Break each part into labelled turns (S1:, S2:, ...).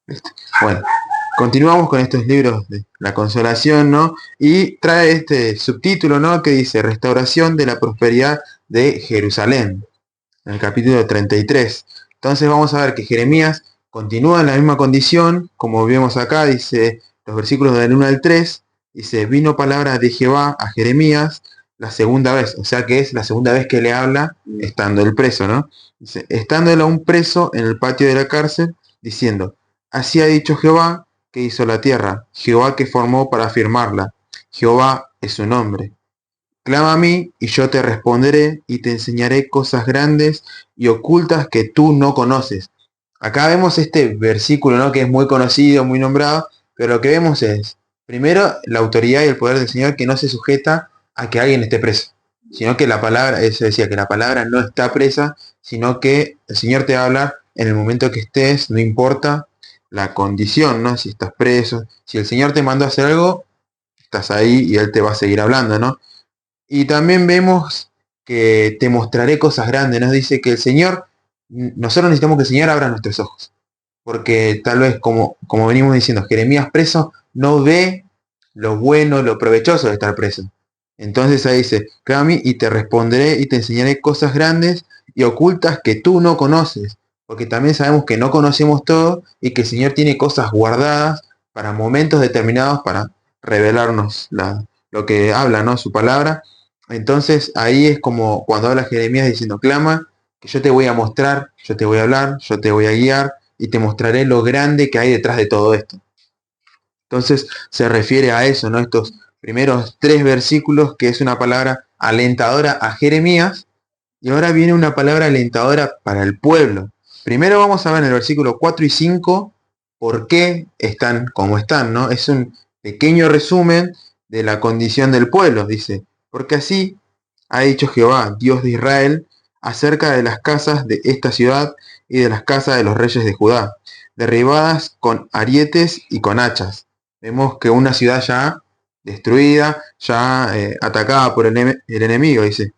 S1: ¿Viste? Bueno, continuamos con estos libros de la consolación, ¿no? Y trae este subtítulo, ¿no? Que dice Restauración de la prosperidad de Jerusalén, en el capítulo 33. Entonces vamos a ver que Jeremías continúa en la misma condición, como vemos acá, dice los versículos del 1 al 3, dice, vino palabra de Jehová a Jeremías la segunda vez, o sea que es la segunda vez que le habla estando el preso, ¿no? Dice, estando él aún preso en el patio de la cárcel, diciendo, así ha dicho Jehová que hizo la tierra, Jehová que formó para firmarla, Jehová es su nombre. Clama a mí y yo te responderé y te enseñaré cosas grandes y ocultas que tú no conoces. Acá vemos este versículo, ¿no? Que es muy conocido, muy nombrado, pero lo que vemos es, primero, la autoridad y el poder del Señor que no se sujeta a que alguien esté preso, sino que la palabra, eso decía, que la palabra no está presa, sino que el Señor te va a hablar en el momento que estés, no importa la condición, ¿no? Si estás preso, si el Señor te mandó a hacer algo, estás ahí y Él te va a seguir hablando, ¿no? Y también vemos que te mostraré cosas grandes. Nos dice que el Señor, nosotros necesitamos que el Señor abra nuestros ojos. Porque tal vez, como venimos diciendo, Jeremías preso no ve lo bueno, lo provechoso de estar preso. Entonces ahí dice, clama a mí y te responderé y te enseñaré cosas grandes y ocultas que tú no conoces. Porque también sabemos que no conocemos todo y que el Señor tiene cosas guardadas para momentos determinados para revelarnos lo que habla, ¿no? Su palabra. Entonces ahí es como cuando habla Jeremías diciendo, clama, que yo te voy a mostrar, yo te voy a hablar, yo te voy a guiar y te mostraré lo grande que hay detrás de todo esto. Entonces se refiere a eso, ¿no? Estos primeros 3 versículos, que es una palabra alentadora a Jeremías, y ahora viene una palabra alentadora para el pueblo. Primero vamos a ver en el versículo 4 y 5 por qué están como están, ¿no? Es un pequeño resumen de la condición del pueblo, dice, porque así ha dicho Jehová, Dios de Israel, acerca de las casas de esta ciudad y de las casas de los reyes de Judá, derribadas con arietes y con hachas. Vemos que una ciudad ya destruida, ya atacada por el enemigo, dice.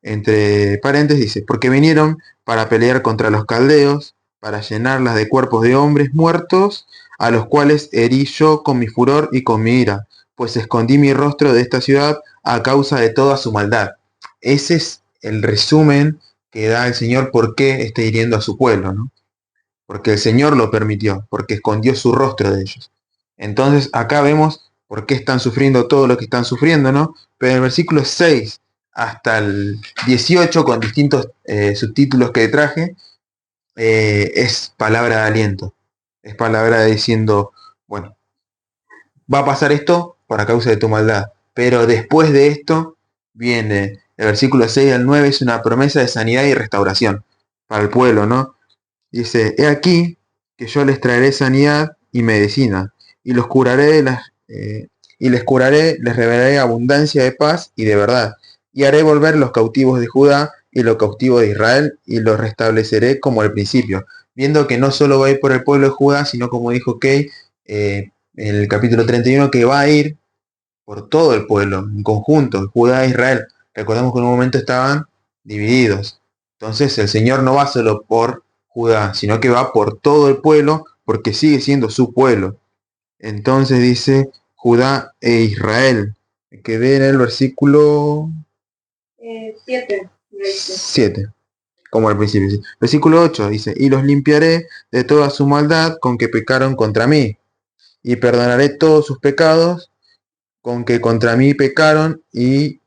S1: Entre paréntesis dice, porque vinieron para pelear contra los caldeos, para llenarlas de cuerpos de hombres muertos, a los cuales herí yo con mi furor y con mi ira, pues escondí mi rostro de esta ciudad a causa de toda su maldad. Ese es el resumen que da el Señor por qué está hiriendo a su pueblo, ¿no? Porque el Señor lo permitió, porque escondió su rostro de ellos. Entonces acá vemos por qué están sufriendo todo lo que están sufriendo, ¿no? Pero en el versículo 6 hasta el 18, con distintos subtítulos que traje, es palabra de aliento. Es palabra diciendo, bueno, va a pasar esto por causa de tu maldad, pero después de esto viene el versículo 6 al 9, es una promesa de sanidad y restauración para el pueblo, ¿no? Dice, he aquí que yo les traeré sanidad y medicina, y los curaré y les curaré, les revelaré abundancia de paz y de verdad, y haré volver los cautivos de Judá y los cautivos de Israel, y los restableceré como al principio, viendo que no solo va a ir por el pueblo de Judá, sino como dijo Kay en el capítulo 31, que va a ir por todo el pueblo, en conjunto, Judá e Israel. Recordemos que en un momento estaban divididos. Entonces el Señor no va solo por Judá, sino que va por todo el pueblo, porque sigue siendo su pueblo. Entonces dice Judá e Israel. Que ve en el versículo 7, como al principio. ¿Sí? Versículo 8 dice, y los limpiaré de toda su maldad con que pecaron contra mí, y perdonaré todos sus pecados con que contra mí pecaron y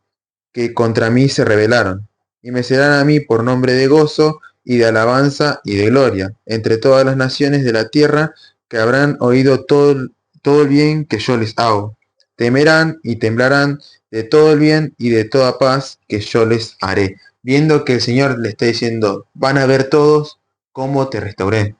S1: que contra mí se rebelaron. Y me serán a mí por nombre de gozo y de alabanza y de gloria entre todas las naciones de la tierra, que habrán oído todo el bien que yo les hago. Temerán y temblarán de todo el bien y de toda paz que yo les haré. Viendo que el Señor le está diciendo, van a ver todos cómo te restauré,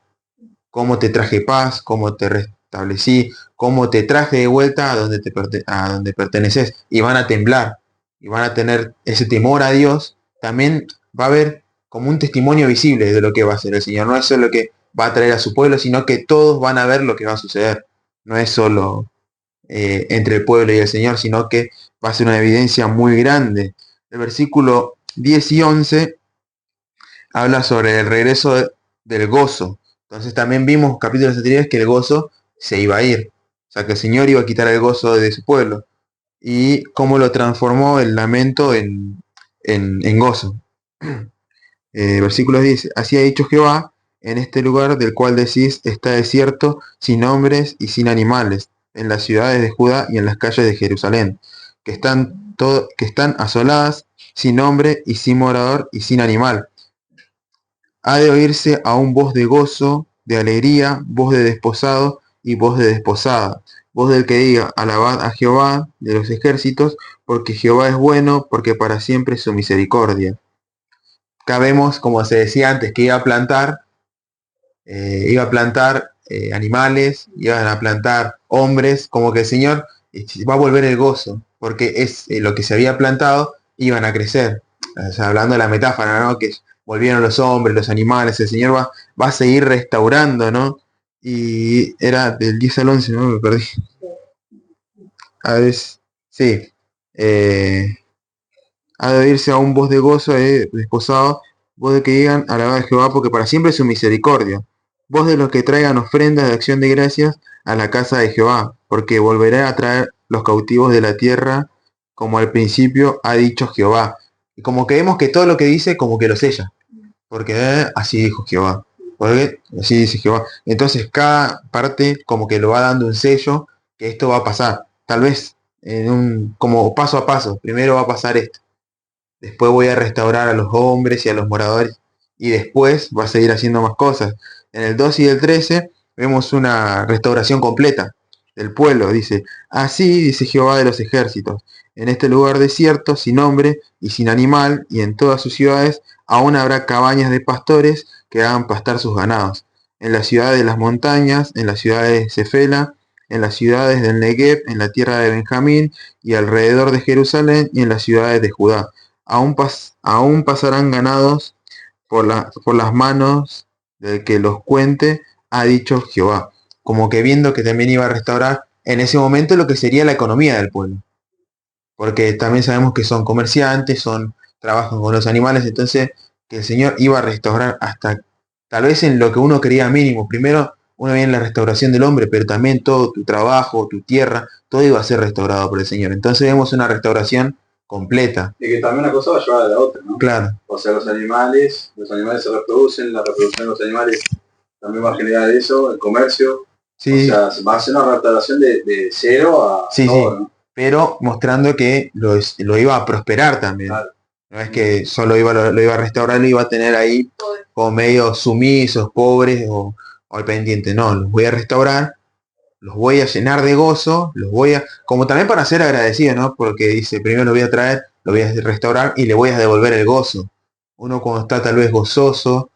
S1: cómo te traje paz, cómo te restablecí, cómo te traje de vuelta a donde perteneces, y van a temblar, y van a tener ese temor a Dios. También va a haber como un testimonio visible de lo que va a hacer el Señor. No es solo que va a traer a su pueblo, sino que todos van a ver lo que va a suceder. No es solo entre el pueblo y el Señor, sino que va a ser una evidencia muy grande. El versículo 10 y 11 habla sobre el regreso del gozo. Entonces también vimos capítulos anteriores que el gozo se iba a ir. O sea, que el Señor iba a quitar el gozo de su pueblo. Y cómo lo transformó el lamento en gozo. Versículo 10. Así ha dicho Jehová, en este lugar del cual decís está desierto, sin hombres y sin animales, en las ciudades de Judá y en las calles de Jerusalén, que están asoladas, sin hombre y sin morador y sin animal. Ha de oírse aún voz de gozo, de alegría, voz de desposado y voz de desposada, voz del que diga, alabad a Jehová de los ejércitos, porque Jehová es bueno, porque para siempre es su misericordia. Acá vemos, como se decía antes, que iba a plantar animales, iban a plantar hombres, como que el Señor va a volver el gozo, porque es lo que se había plantado, iban a crecer. O sea, hablando de la metáfora, ¿no? Que volvieron los hombres, los animales, el Señor va a seguir restaurando, ¿no? Y era del 10 al 11, ¿no? Me perdí. A ver, sí. Ha de oírse aún voz de gozo, desposado, voz de que digan, alabad a Jehová, porque para siempre es su misericordia. Voz de los que traigan ofrendas de acción de gracias a la casa de Jehová, porque volverá a traer los cautivos de la tierra, como al principio ha dicho Jehová. Y como que vemos que todo lo que dice, como que lo sella. Porque así dijo Jehová. Porque así dice Jehová. Entonces cada parte como que lo va dando un sello que esto va a pasar. Tal vez como paso a paso. Primero va a pasar esto. Después voy a restaurar a los hombres y a los moradores. Y después va a seguir haciendo más cosas. En el 2 y el 13 vemos una restauración completa del pueblo. Dice, así dice Jehová de los ejércitos. En este lugar desierto, sin hombre y sin animal, y en todas sus ciudades, aún habrá cabañas de pastores que hagan pastar sus ganados. En las ciudades de las montañas, en las ciudades de Cefela, en las ciudades del Negev, en la tierra de Benjamín, y alrededor de Jerusalén, y en las ciudades de Judá. Aún pasarán ganados por las manos del que los cuente, ha dicho Jehová. Como que viendo que también iba a restaurar en ese momento lo que sería la economía del pueblo. Porque también sabemos que son comerciantes, trabajan con los animales, entonces que el Señor iba a restaurar hasta tal vez en lo que uno creía mínimo. Primero uno ve en la restauración del hombre, pero también todo tu trabajo, tu tierra, todo iba a ser restaurado por el Señor. Entonces vemos una restauración completa.
S2: Y que también una cosa va a llevar a la otra, ¿no?
S1: Claro.
S2: O sea, los animales se reproducen, la reproducción de los animales también va a generar eso, el comercio.
S1: Sí.
S2: O sea, va a ser una restauración de cero a
S1: sí,
S2: todo,
S1: sí.
S2: ¿no?
S1: Pero mostrando que lo iba a prosperar también.
S2: Claro.
S1: No es que solo lo iba a restaurar, lo iba a tener ahí como medio sumisos, pobres o al pendiente. No, los voy a restaurar, los voy a llenar de gozo, como también para ser agradecido, ¿no? Porque dice, primero lo voy a traer, lo voy a restaurar y le voy a devolver el gozo. Uno cuando está tal vez gozoso,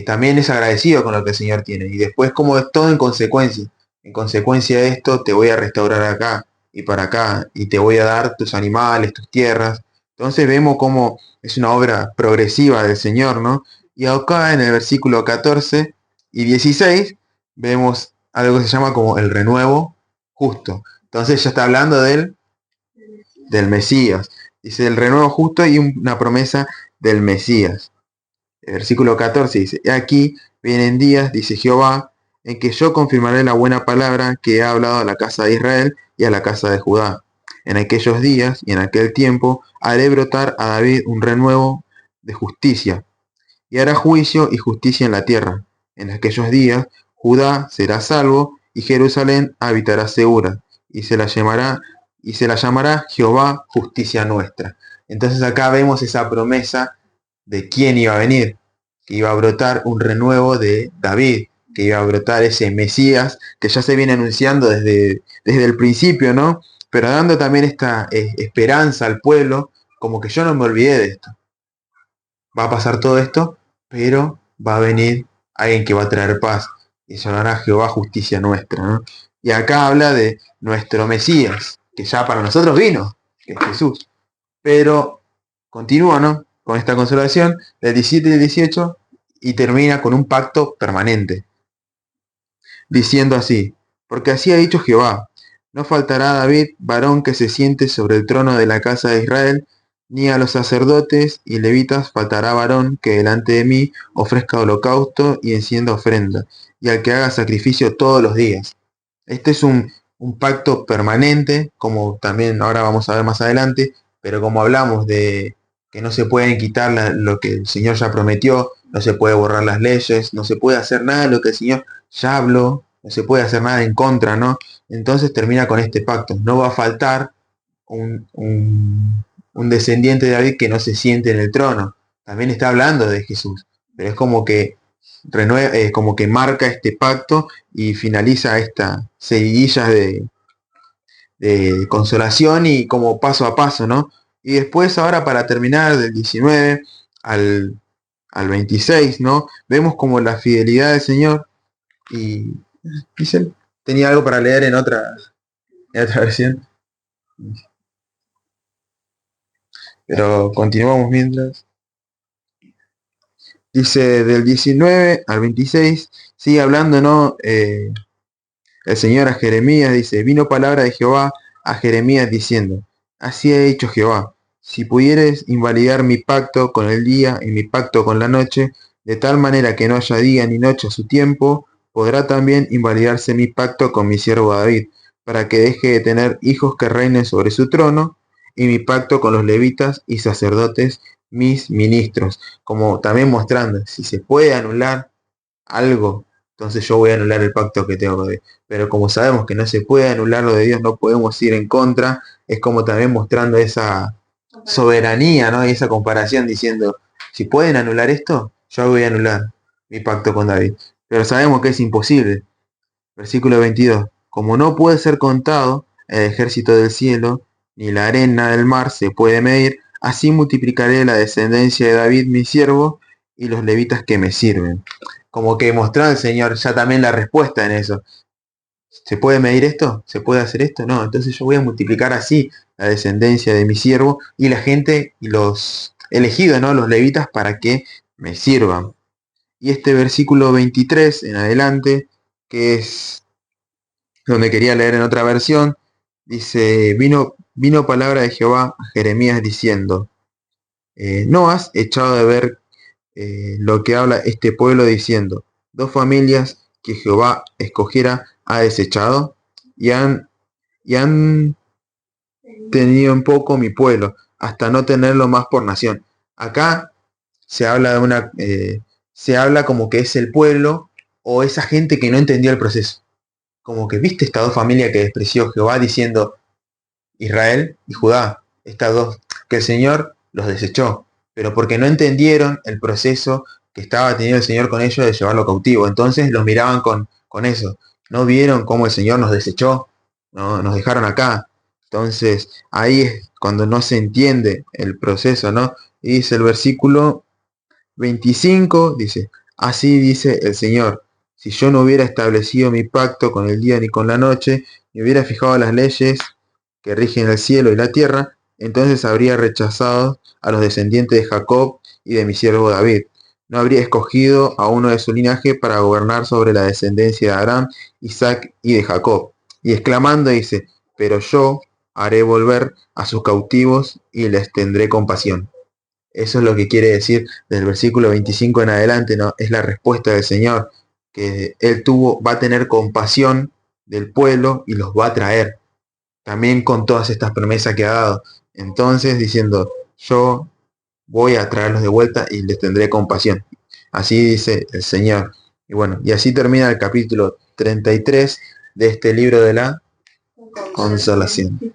S1: también es agradecido con lo que el Señor tiene. Y después como es todo en consecuencia. En consecuencia de esto te voy a restaurar acá y para acá y te voy a dar tus animales, tus tierras. Entonces vemos cómo es una obra progresiva del Señor, ¿no? Y acá en el versículo 14 y 16 vemos algo que se llama como el renuevo justo. Entonces ya está hablando del Mesías. Dice el renuevo justo y una promesa del Mesías. El versículo 14 dice, aquí vienen días, dice Jehová, en que yo confirmaré la buena palabra que he hablado a la casa de Israel y a la casa de Judá. En aquellos días y en aquel tiempo haré brotar a David un renuevo de justicia, y hará juicio y justicia en la tierra. En aquellos días Judá será salvo y Jerusalén habitará segura, y se la llamará Jehová justicia nuestra. Entonces acá vemos esa promesa de quién iba a venir, que iba a brotar un renuevo de David, que iba a brotar ese Mesías que ya se viene anunciando desde el principio, ¿no? Pero dando también esta esperanza al pueblo, como que yo no me olvidé de esto. Va a pasar todo esto, pero va a venir alguien que va a traer paz y se llamará Jehová justicia nuestra, ¿no? Y acá habla de nuestro Mesías, que ya para nosotros vino, que es Jesús. Pero continúa, ¿no? Con esta consolación del 17 y el 18 y termina con un pacto permanente, diciendo así, porque así ha dicho Jehová, no faltará a David varón que se siente sobre el trono de la casa de Israel, ni a los sacerdotes y levitas faltará varón que delante de mí ofrezca holocausto y encienda ofrenda, y al que haga sacrificio todos los días. Este es un pacto permanente, como también ahora vamos a ver más adelante, pero como hablamos de que no se pueden quitar lo que el Señor ya prometió, no se puede borrar las leyes, no se puede hacer nada de lo que el Señor ya habló, no se puede hacer nada en contra, ¿no? Entonces termina con este pacto. No va a faltar un descendiente de David que no se siente en el trono. También está hablando de Jesús, pero es como que como que marca este pacto y finaliza esta seguidilla de consolación y como paso a paso, ¿no? Y después ahora para terminar del 19 al, al 26, ¿no? Vemos como la fidelidad del Señor y dice, tenía algo para leer en otra versión, pero continuamos mientras. Dice del 19 al 26, sigue hablando, ¿no? El Señor a Jeremías dice, vino palabra de Jehová a Jeremías diciendo, así ha dicho Jehová, si pudieres invalidar mi pacto con el día y mi pacto con la noche, de tal manera que no haya día ni noche a su tiempo, podrá también invalidarse mi pacto con mi siervo David, para que deje de tener hijos que reinen sobre su trono, y mi pacto con los levitas y sacerdotes, mis ministros, como también mostrando, si se puede anular algo, entonces yo voy a anular el pacto que tengo con Dios. Pero como sabemos que no se puede anular lo de Dios, no podemos ir en contra, es como también mostrando esa soberanía, ¿no? Y esa comparación diciendo, si pueden anular esto, yo voy a anular mi pacto con David. Pero sabemos que es imposible. Versículo 22. Como no puede ser contado el ejército del cielo, ni la arena del mar se puede medir, así multiplicaré la descendencia de David mi siervo y los levitas que me sirven. Como que mostró el Señor ya también la respuesta en eso. ¿Se puede medir esto? ¿Se puede hacer esto? No, entonces yo voy a multiplicar así la descendencia de mi siervo y la gente y los elegidos, ¿no? Los levitas para que me sirvan. Y este versículo 23 en adelante, que es donde quería leer en otra versión, dice, vino palabra de Jehová a Jeremías diciendo, ¿no has echado de ver lo que habla este pueblo diciendo, dos familias que Jehová escogiera ha desechado y han tenido en poco mi pueblo, hasta no tenerlo más por nación? Acá se habla de se habla como que es el pueblo o esa gente que no entendió el proceso. Como que viste estas dos familias que despreció Jehová diciendo Israel y Judá, estas dos, que el Señor los desechó, pero porque no entendieron el proceso que estaba teniendo el Señor con ellos de llevarlo cautivo. Entonces los miraban con eso. No vieron cómo el Señor nos desechó, ¿no? Nos dejaron acá. Entonces ahí es cuando no se entiende el proceso, ¿no? Y dice el versículo 25, dice, así dice el Señor, si yo no hubiera establecido mi pacto con el día ni con la noche, ni hubiera fijado las leyes que rigen el cielo y la tierra, entonces habría rechazado a los descendientes de Jacob y de mi siervo David. No habría escogido a uno de su linaje para gobernar sobre la descendencia de Abraham, Isaac y de Jacob. Y exclamando dice, pero yo haré volver a sus cautivos y les tendré compasión. Eso es lo que quiere decir del versículo 25 en adelante, ¿no? Es la respuesta del Señor, que Él va a tener compasión del pueblo y los va a traer también con todas estas promesas que ha dado. Entonces diciendo, yo voy a traerlos de vuelta y les tendré compasión. Así dice el Señor. Y bueno, y así termina el capítulo 33 de este libro de la consolación.